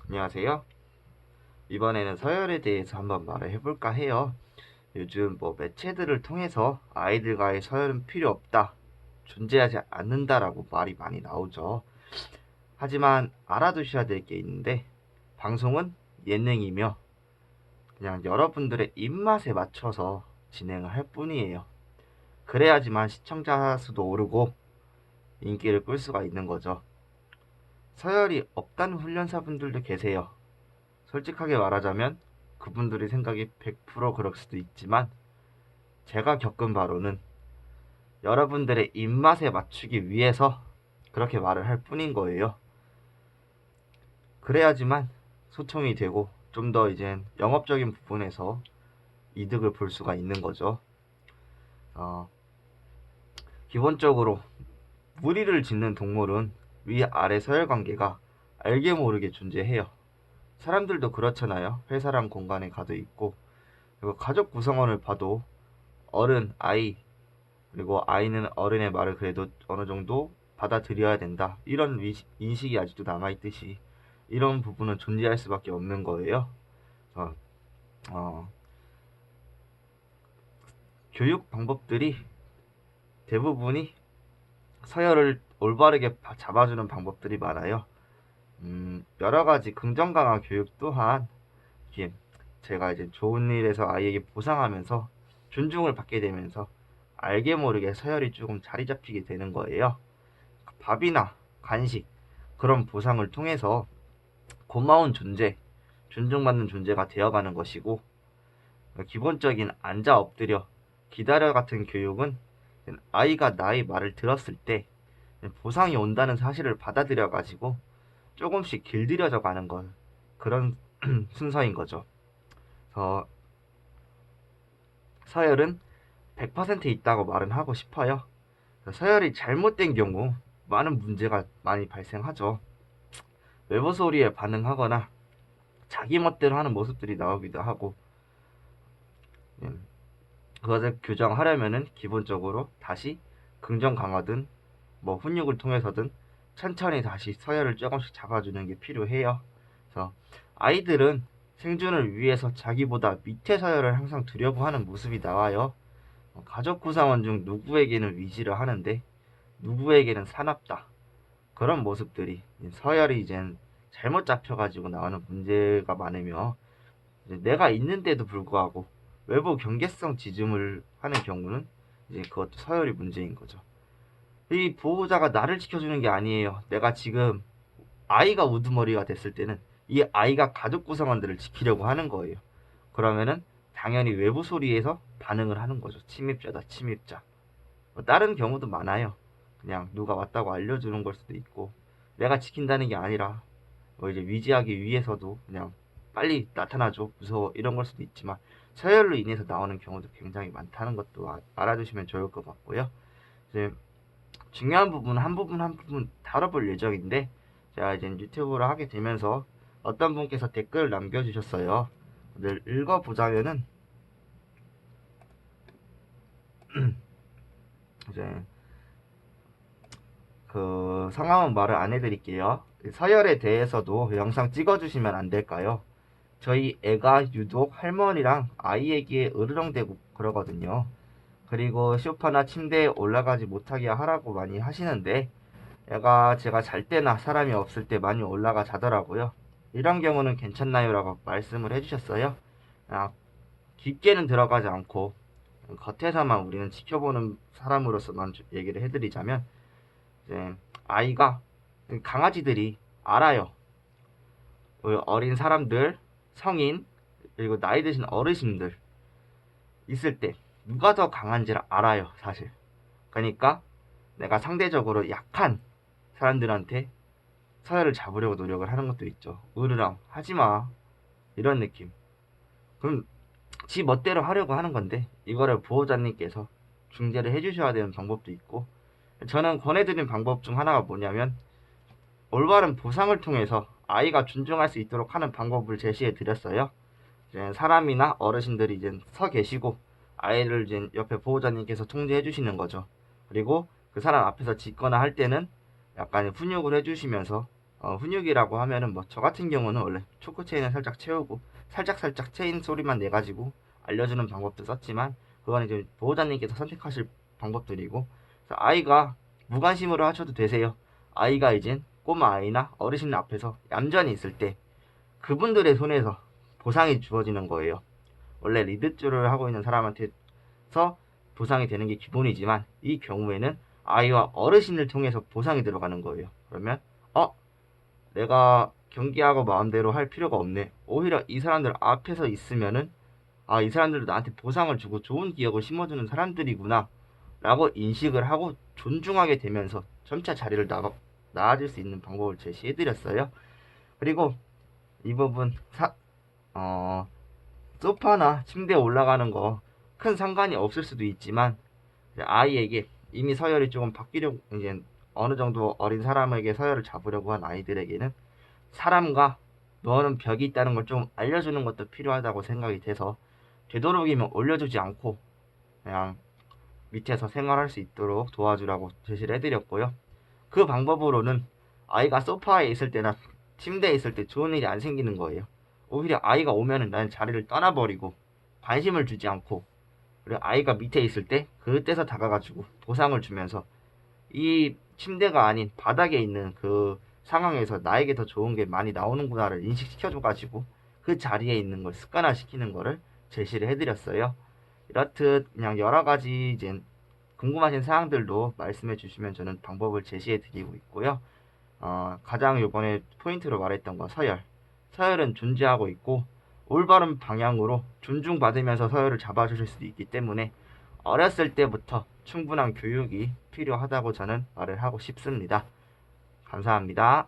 안녕하세요. 이번에는 서열에 대해서 한번 말을 해볼까 해요. 요즘 매체들을 통해서 아이들과의 서열은 필요 없다, 존재하지 않는다라고 말이 많이 나오죠. 하지만 알아두셔야 될 게 있는데, 방송은 예능이며 그냥 여러분들의 입맛에 맞춰서 진행을 할 뿐이에요. 그래야지만 시청자 수도 오르고 인기를 끌 수가 있는 거죠. 서열이 없다는 훈련사분들도 계세요. 솔직하게 말하자면 그분들의 생각이 100% 그럴 수도 있지만, 제가 겪은 바로는 여러분들의 입맛에 맞추기 위해서 그렇게 말을 할 뿐인 거예요. 그래야지만 소통이 되고 좀 더 이젠 영업적인 부분에서 이득을 볼 수가 있는 거죠. 기본적으로 무리를 짓는 동물은 위아래 서열 관계가 알게 모르게 존재해요. 사람들도 그렇잖아요. 회사란 공간에 가도 있고, 그리고 가족 구성원을 봐도 어른, 아이, 그리고 아이는 어른의 말을 그래도 어느 정도 받아들여야 된다, 이런 인식이 아직도 남아있듯이 이런 부분은 존재할 수밖에 없는 거예요. 어, 어, 교육 방법들이 대부분이 서열을 올바르게 잡아주는 방법들이 많아요. 여러 가지 긍정 강화 교육 또한, 이게 제가 이제 좋은 일에서 아이에게 보상하면서 존중을 받게 되면서 알게 모르게 서열이 조금 자리 잡히게 되는 거예요. 밥이나 간식, 그런 보상을 통해서 고마운 존재, 존중받는 존재가 되어가는 것이고, 기본적인 앉아 엎드려 기다려 같은 교육은 아이가 나의 말을 들었을 때 보상이 온다는 사실을 받아들여 가지고 조금씩 길들여져 가는 건 그런 순서인 거죠. 그래서 서열은 100% 있다고 말은 하고 싶어요. 서열이 잘못된 경우 많은 문제가 많이 발생하죠. 외부 소리에 반응하거나 자기 멋대로 하는 모습들이 나오기도 하고, 그것을 교정하려면은 기본적으로 다시 긍정 강화든 훈육을 통해서든 천천히 다시 서열을 조금씩 잡아주는 게 필요해요. 그래서 아이들은 생존을 위해서 자기보다 밑에 서열을 항상 두려고 하는 모습이 나와요. 가족 구성원 중 누구에게는 위지를 하는데 누구에게는 사납다, 그런 모습들이 서열이 이젠 잘못 잡혀가지고 나오는 문제가 많으며, 내가 있는데도 불구하고 외부 경계성 지짐을 하는 경우는 이제 그것도 서열이 문제인 거죠. 이 보호자가 나를 지켜주는 게 아니에요. 내가 지금 아이가 우두머리가 됐을 때는 이 아이가 가족 구성원들을 지키려고 하는 거예요. 그러면은 당연히 외부 소리에서 반응을 하는 거죠. 침입자다, 침입자. 다른 경우도 많아요. 그냥 누가 왔다고 알려주는 걸 수도 있고, 내가 지킨다는 게 아니라 이제 위지하기 위해서도 그냥 빨리 나타나줘, 무서워, 이런 걸 수도 있지만, 서열로 인해서 나오는 경우도 굉장히 많다는 것도 알아두시면 좋을 것 같고요. 이제 중요한 부분 한 부분 한 부분 다뤄볼 예정인데, 제가 이제 유튜브를 하게 되면서 어떤 분께서 댓글을 남겨주셨어요. 오늘 읽어보자면은 이제 그 상황은 말을 안 해드릴게요. 서열에 대해서도 영상 찍어주시면 안 될까요? 저희 애가 유독 할머니랑 아이에게 으르렁대고 그러거든요. 그리고 소파나 침대에 올라가지 못하게 하라고 많이 하시는데, 애가 제가 잘 때나 사람이 없을 때 많이 올라가 자더라고요. 이런 경우는 괜찮나요? 라고 말씀을 해주셨어요. 아, 깊게는 들어가지 않고 겉에서만 우리는 지켜보는 사람으로서만 얘기를 해드리자면, 이제 아이가, 강아지들이 알아요. 어린 사람들, 성인, 그리고 나이 드신 어르신들 있을 때 누가 더 강한지를 알아요, 사실. 그러니까 내가 상대적으로 약한 사람들한테 서열을 잡으려고 노력을 하는 것도 있죠. 으르렁 하지마, 이런 느낌. 그럼 지 멋대로 하려고 하는 건데, 이거를 보호자님께서 중재를 해주셔야 되는 방법도 있고, 저는 권해드린 방법 중 하나가 뭐냐면, 올바른 보상을 통해서 아이가 존중할 수 있도록 하는 방법을 제시해 드렸어요. 이제 사람이나 어르신들이 이제 서 계시고 아이를 이제 옆에 보호자님께서 통제해 주시는 거죠. 그리고 그 사람 앞에서 짖거나 할 때는 약간 훈육을 해 주시면서 훈육이라고 하면은 뭐 저 같은 경우는 원래 초크 체인을 살짝 채우고 살짝 체인 소리만 내 가지고 알려주는 방법도 썼지만 그건 이제 보호자님께서 선택하실 방법들이고, 그래서 아이가 무관심으로 하셔도 되세요. 아이가 이젠 꼬마 아이나 어르신 앞에서 얌전히 있을 때 그분들의 손에서 보상이 주어지는 거예요. 원래 리드줄을 하고 있는 사람한테서 보상이 되는 게 기본이지만 이 경우에는 아이와 어르신을 통해서 보상이 들어가는 거예요. 그러면 내가 경기하고 마음대로 할 필요가 없네. 오히려 이 사람들 앞에서 있으면은 이 사람들도 나한테 보상을 주고 좋은 기억을 심어주는 사람들이구나 라고 인식을 하고 존중하게 되면서 점차 자리를 나아질 수 있는 방법을 제시해드렸어요. 그리고 이 부분 소파나 침대에 올라가는 거 큰 상관이 없을 수도 있지만 아이에게 이미 서열이 조금 바뀌려고, 이제 어느 정도 어린 사람에게 서열을 잡으려고 한 아이들에게는 사람과 너는 벽이 있다는 걸 좀 알려주는 것도 필요하다고 생각이 돼서 되도록이면 올려주지 않고 그냥 밑에서 생활할 수 있도록 도와주라고 제시를 해드렸고요. 그 방법으로는 아이가 소파에 있을 때나 침대에 있을 때 좋은 일이 안 생기는 거예요. 오히려 아이가 오면은 나는 자리를 떠나버리고 관심을 주지 않고, 그리고 아이가 밑에 있을 때 그때서 다가가지고 보상을 주면서 이 침대가 아닌 바닥에 있는 그 상황에서 나에게 더 좋은 게 많이 나오는구나를 인식시켜줘가지고 그 자리에 있는 걸 습관화시키는 거를 제시를 해드렸어요. 이렇듯 그냥 여러 가지 이제 궁금하신 사항들도 말씀해 주시면 저는 방법을 제시해 드리고 있고요. 가장 요번에 포인트로 말했던 거 서열. 서열은 존재하고 있고 올바른 방향으로 존중받으면서 서열을 잡아주실 수도 있기 때문에 어렸을 때부터 충분한 교육이 필요하다고 저는 말을 하고 싶습니다. 감사합니다.